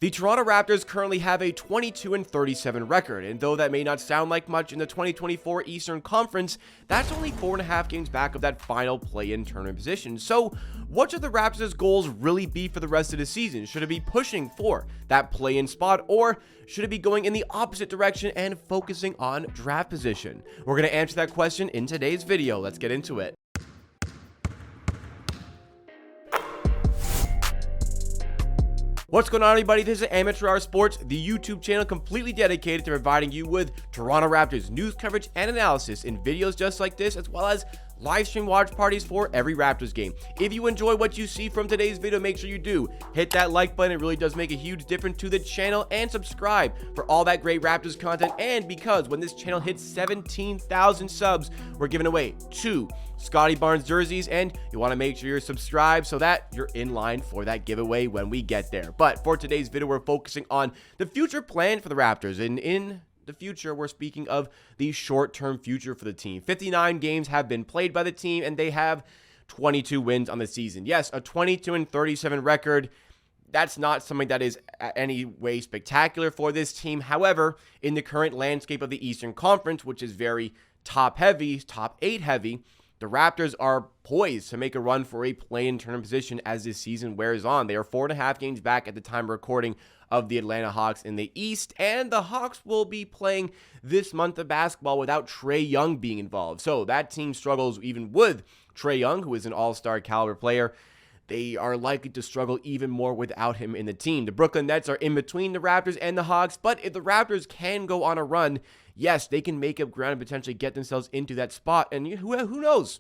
The Toronto Raptors currently have a 22-37 record, and though that may not sound like much in the 2024 Eastern Conference, that's only 4.5 games back of that final play-in tournament position. So, what should the Raptors' goals really be for the rest of the season? Should it be pushing for that play-in spot, or should it be going in the opposite direction and focusing on draft position? We're going to answer that question in today's video. Let's get into it. What's going on, everybody? This is Amateur Hour Sports, the YouTube channel completely dedicated to providing you with Toronto Raptors news coverage and analysis in videos just like this, as well as live stream watch parties for every Raptors game. If you enjoy what you see from today's video, make sure you do hit that like button. It really does make a huge difference to the channel, and subscribe for all that great Raptors content. And because when this channel hits 17,000 subs, we're giving away 2 Scotty Barnes jerseys, and you want to make sure you're subscribed so that you're in line for that giveaway when we get there. But for today's video, we're focusing on the future plan for the Raptors, and in the future, we're speaking of the short-term future for the team. 59 games have been played by the team, and they have 22 wins on the season. Yes, a 22-37 record. That's not something that is any way spectacular for this team. However, in the current landscape of the Eastern Conference, which is very top-heavy, top 8 heavy, the Raptors are poised to make a run for a play-in tournament position as this season wears on. They are 4.5 games back at the time of recording of the Atlanta Hawks in the East, and the Hawks will be playing this month of basketball without Trae Young being involved. So that team struggles even with Trae Young, who is an all-star caliber player. They are likely to struggle even more without him in the team. The Brooklyn Nets are in between the Raptors and the Hawks, but if the Raptors can go on a run, yes, they can make up ground and potentially get themselves into that spot. And who knows?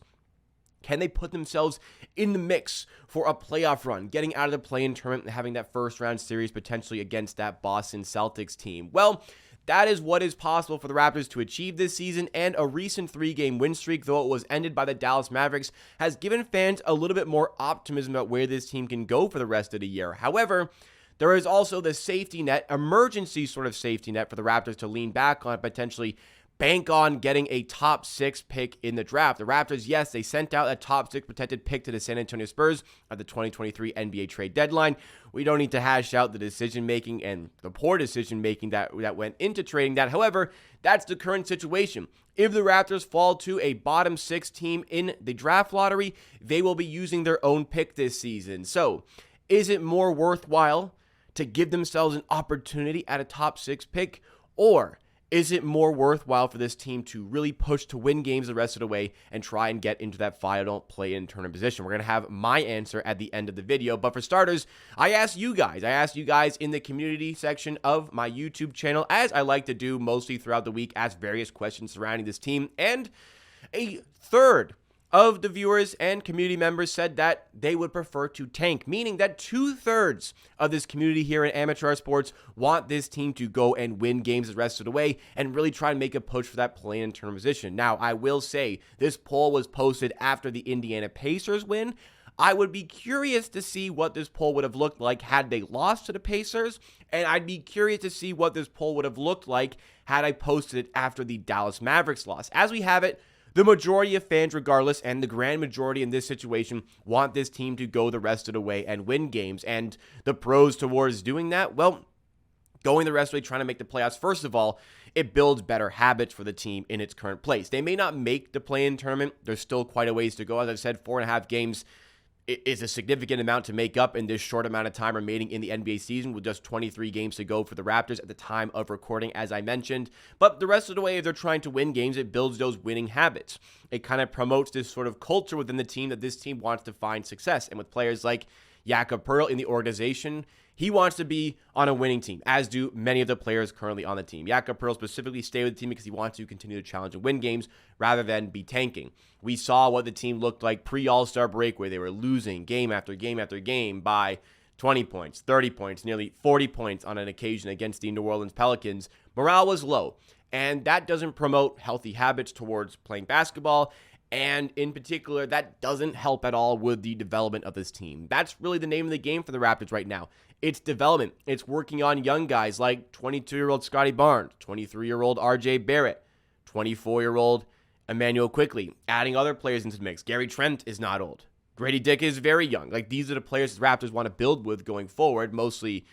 Can they put themselves in the mix for a playoff run, getting out of the play-in tournament and having that first-round series potentially against that Boston Celtics team? Well, that is what is possible for the Raptors to achieve this season, and a recent 3-game win streak, though it was ended by the Dallas Mavericks, has given fans a little bit more optimism about where this team can go for the rest of the year. However, there is also the safety net, emergency sort of safety net for the Raptors to lean back on, potentially bank on getting a top 6 pick in the draft. The Raptors, yes, they sent out a top 6 protected pick to the San Antonio Spurs at the 2023 NBA trade deadline. We don't need to hash out the decision-making and the poor decision-making that went into trading that. However, that's the current situation. If the Raptors fall to a bottom 6 team in the draft lottery, they will be using their own pick this season. So, is it more worthwhile to give themselves an opportunity at a top 6 pick, or is it more worthwhile for this team to really push to win games the rest of the way and try and get into that final play-in tournament position? We're going to have my answer at the end of the video. But for starters, I asked you guys in the community section of my YouTube channel, as I like to do mostly throughout the week, ask various questions surrounding this team. And a third of the viewers and community members said that they would prefer to tank, meaning that 2/3 of this community here in Amateur Hour Sports want this team to go and win games the rest of the way and really try and make a push for that play-in tournament position. Now, I will say this poll was posted after the Indiana Pacers win. I would be curious to see what this poll would have looked like had they lost to the Pacers, and I'd be curious to see what this poll would have looked like had I posted it after the Dallas Mavericks loss. As we have it, the majority of fans, regardless, and the grand majority in this situation, want this team to go the rest of the way and win games. And the pros towards doing that, well, going the rest of the way, trying to make the playoffs, first of all, it builds better habits for the team in its current place. They may not make the play-in tournament. There's still quite a ways to go. As I've said, 4.5 games is a significant amount to make up in this short amount of time remaining in the NBA season, with just 23 games to go for the Raptors at the time of recording, as I mentioned. But the rest of the way, if they're trying to win games, it builds those winning habits. It kind of promotes this sort of culture within the team that this team wants to find success. And with players like Jakob Poeltl in the organization, he wants to be on a winning team, as do many of the players currently on the team. Jakob Poeltl specifically stayed with the team because he wants to continue to challenge and win games rather than be tanking. We saw what the team looked like pre-All-Star break, where they were losing game after game after game by 20 points, 30 points, nearly 40 points on an occasion against the New Orleans Pelicans. Morale was low, and that doesn't promote healthy habits towards playing basketball. And in particular, that doesn't help at all with the development of this team. That's really the name of the game for the Raptors right now. It's development. It's working on young guys like 22-year-old Scotty Barnes, 23-year-old RJ Barrett, 24-year-old Emmanuel Quickley, adding other players into the mix. Gary Trent is not old. Grady Dick is very young. Like, these are the players the Raptors want to build with going forward, mostly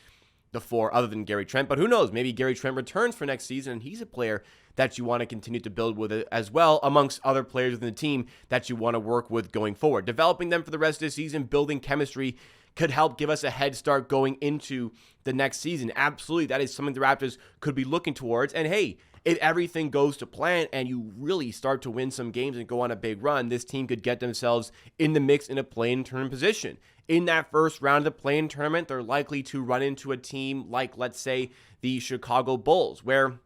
the four other than Gary Trent. But who knows? Maybe Gary Trent returns for next season, and he's a player that you want to continue to build with it as well, amongst other players within the team that you want to work with going forward. Developing them for the rest of the season, building chemistry could help give us a head start going into the next season. Absolutely, that is something the Raptors could be looking towards. And hey, if everything goes to plan and you really start to win some games and go on a big run, this team could get themselves in the mix in a play-in tournament position. In that first round of the play-in tournament, they're likely to run into a team like, let's say, the Chicago Bulls, where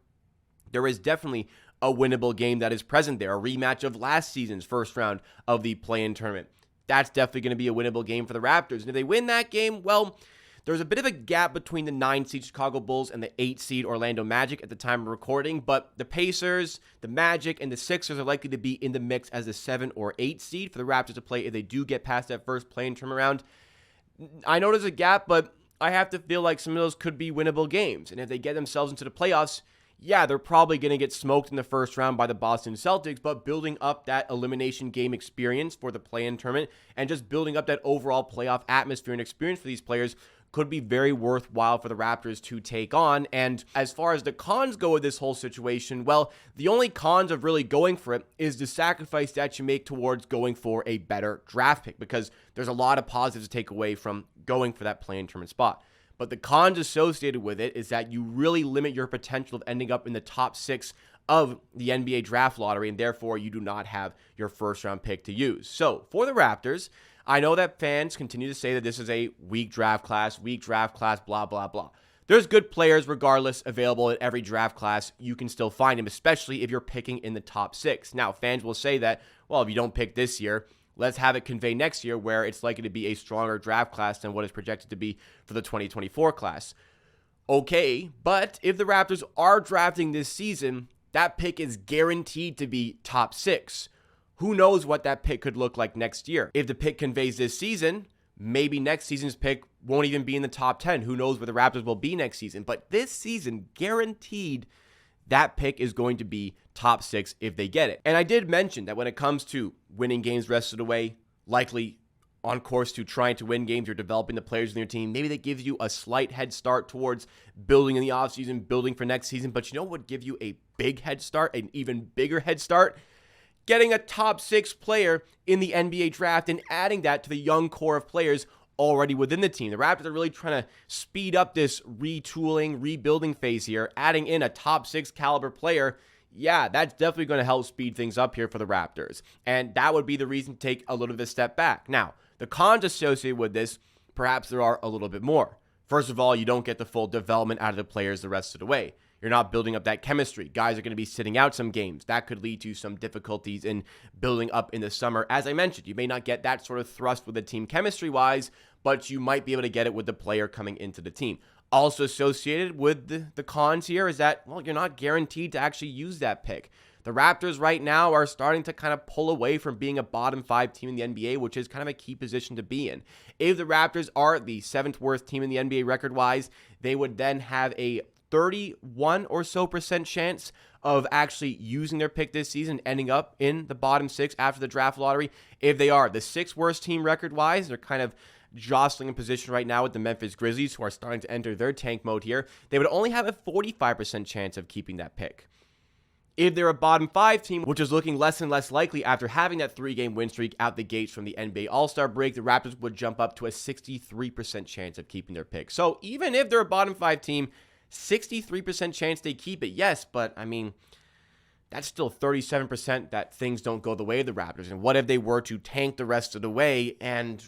there is definitely a winnable game that is present there, a rematch of last season's first round of the play-in tournament. That's definitely going to be a winnable game for the Raptors. And if they win that game, well, there's a bit of a gap between the 9-seed Chicago Bulls and the 8-seed Orlando Magic at the time of recording, but the Pacers, the Magic, and the Sixers are likely to be in the mix as the 7 or 8 seed for the Raptors to play if they do get past that first play-in tournament round. I know there's a gap, but I have to feel like some of those could be winnable games. And if they get themselves into the playoffs, yeah, they're probably going to get smoked in the first round by the Boston Celtics, but building up that elimination game experience for the play-in tournament and just building up that overall playoff atmosphere and experience for these players could be very worthwhile for the Raptors to take on. And as far as the cons go with this whole situation, well, the only cons of really going for it is the sacrifice that you make towards going for a better draft pick, because there's a lot of positives to take away from going for that play-in tournament spot. But the cons associated with it is that you really limit your potential of ending up in the top 6 of the NBA draft lottery, and therefore you do not have your first round pick to use. So for the Raptors, I know that fans continue to say that this is a weak draft class, blah, blah, blah. There's good players regardless available at every draft class. You can still find them, especially if you're picking in the top 6. Now, fans will say that, well, if you don't pick this year, let's have it convey next year where it's likely to be a stronger draft class than what is projected to be for the 2024 class. Okay, but if the Raptors are drafting this season, that pick is guaranteed to be top 6. Who knows what that pick could look like next year? If the pick conveys this season, maybe next season's pick won't even be in the top 10. Who knows where the Raptors will be next season? But this season, guaranteed, that pick is going to be top 6 if they get it. And I did mention that when it comes to winning games rest of the way, likely on course to trying to win games, you're developing the players in your team. Maybe that gives you a slight head start towards building in the offseason, building for next season. But you know what would give you a big head start, an even bigger head start? Getting a top 6 player in the NBA draft and adding that to the young core of players already within the team. The Raptors are really trying to speed up this retooling, rebuilding phase here, adding in a top 6 caliber player. Yeah, that's definitely going to help speed things up here for the Raptors. And that would be the reason to take a little bit of a step back. Now, the cons associated with this, perhaps there are a little bit more. First of all, you don't get the full development out of the players the rest of the way. You're not building up that chemistry. Guys are going to be sitting out some games. That could lead to some difficulties in building up in the summer. As I mentioned, you may not get that sort of thrust with the team chemistry-wise, but you might be able to get it with the player coming into the team. Also associated with the cons here is that, well, you're not guaranteed to actually use that pick. The Raptors right now are starting to kind of pull away from being a bottom 5 team in the NBA, which is kind of a key position to be in. If the Raptors are the 7th worst team in the NBA record-wise, they would then have a 31% or so chance of actually using their pick this season, ending up in the bottom 6 after the draft lottery. If they are the 6th worst team record-wise, they're kind of jostling in position right now with the Memphis Grizzlies, who are starting to enter their tank mode here. They would only have a 45% chance of keeping that pick. If they're a bottom 5 team, which is looking less and less likely after having that 3-game win streak out the gates from the NBA All-Star break, the Raptors would jump up to a 63% chance of keeping their pick. So even if they're a bottom 5 team, 63% chance they keep it, yes, but I mean, that's still 37% that things don't go the way of the Raptors. And what if they were to tank the rest of the way and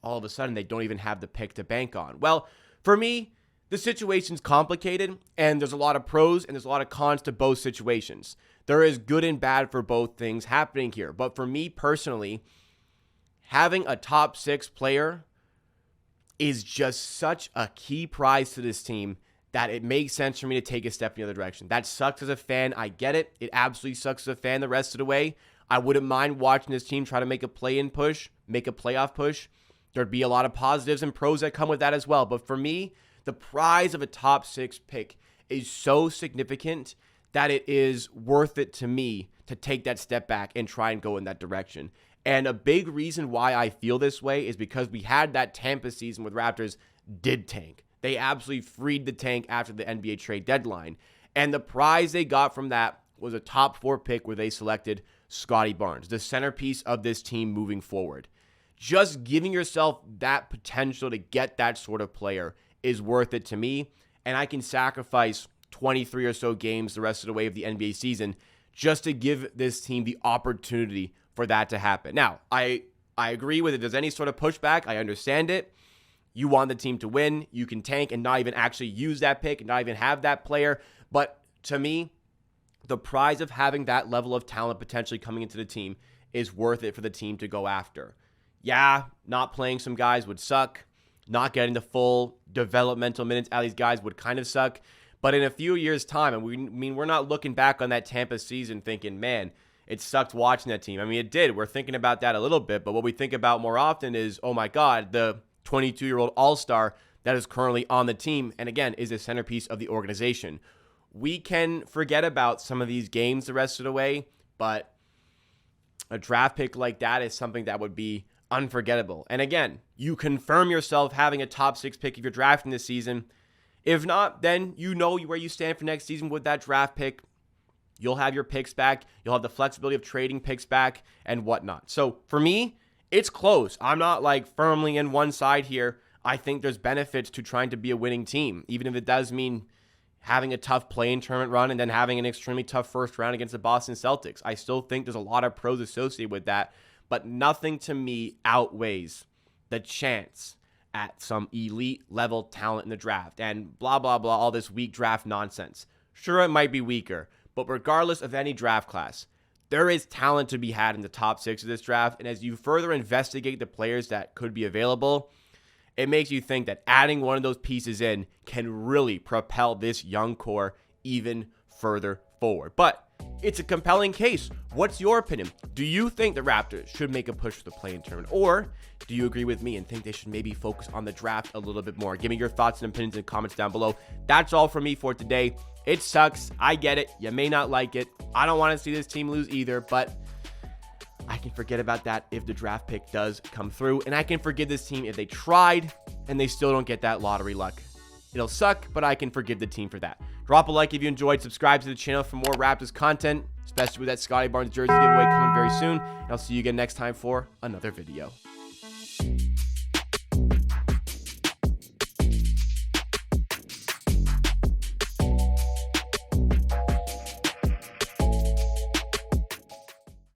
all of a sudden they don't even have the pick to bank on? Well, for me, the situation's complicated, and there's a lot of pros and there's a lot of cons to both situations. There is good and bad for both things happening here. But for me personally, having a top 6 player is just such a key prize to this team that it makes sense for me to take a step in the other direction. That sucks as a fan. I get it. It absolutely sucks as a fan the rest of the way. I wouldn't mind watching this team try to make a play-in push, make a playoff push. There'd be a lot of positives and pros that come with that as well. But for me, the prize of a top 6 pick is so significant that it is worth it to me to take that step back and try and go in that direction. And a big reason why I feel this way is because we had that Tampa season where the Raptors did tank. They absolutely freed the tank after the NBA trade deadline. And the prize they got from that was a top 4 pick where they selected Scottie Barnes, the centerpiece of this team moving forward. Just giving yourself that potential to get that sort of player is worth it to me. And I can sacrifice 23 or so games the rest of the way of the NBA season just to give this team the opportunity for that to happen. Now, I agree with it. If there's any sort of pushback, I understand it. You want the team to win. You can tank and not even actually use that pick and not even have that player. But to me, the prize of having that level of talent potentially coming into the team is worth it for the team to go after. Yeah, not playing some guys would suck. Not getting the full developmental minutes out of these guys would kind of suck. But in a few years' time, and we're not looking back on that Tampa season thinking, man, it sucked watching that team. I mean, it did. We're thinking about that a little bit. But what we think about more often is, oh my God, the 22-year-old all-star that is currently on the team, and again, is a centerpiece of the organization. We can forget about some of these games the rest of the way, but a draft pick like that is something that would be unforgettable. And again, you confirm yourself having a top 6 pick if you're drafting this season. If not, then you know where you stand for next season with that draft pick. You'll have your picks back. You'll have the flexibility of trading picks back and whatnot. So for me, it's close. I'm not like firmly in one side here. I think there's benefits to trying to be a winning team, even if it does mean having a tough play-in tournament run and then having an extremely tough first round against the Boston Celtics. I still think there's a lot of pros associated with that, but nothing to me outweighs the chance at some elite level talent in the draft and blah, blah, blah, all this weak draft nonsense. Sure, it might be weaker, but regardless of any draft class, there is talent to be had in the top 6 of this draft. And as you further investigate the players that could be available, it makes you think that adding one of those pieces in can really propel this young core even further forward. But it's a compelling case. What's your opinion? Do you think the Raptors should make a push for the play-in tournament? Or do you agree with me and think they should maybe focus on the draft a little bit more? Give me your thoughts and opinions in the comments down below. That's all from me for today. It sucks. I get it. You may not like it. I don't want to see this team lose either, but I can forget about that if the draft pick does come through. And I can forgive this team if they tried and they still don't get that lottery luck. It'll suck, but I can forgive the team for that. Drop a like if you enjoyed. Subscribe to the channel for more Raptors content, especially with that Scottie Barnes jersey giveaway coming very soon. And I'll see you again next time for another video.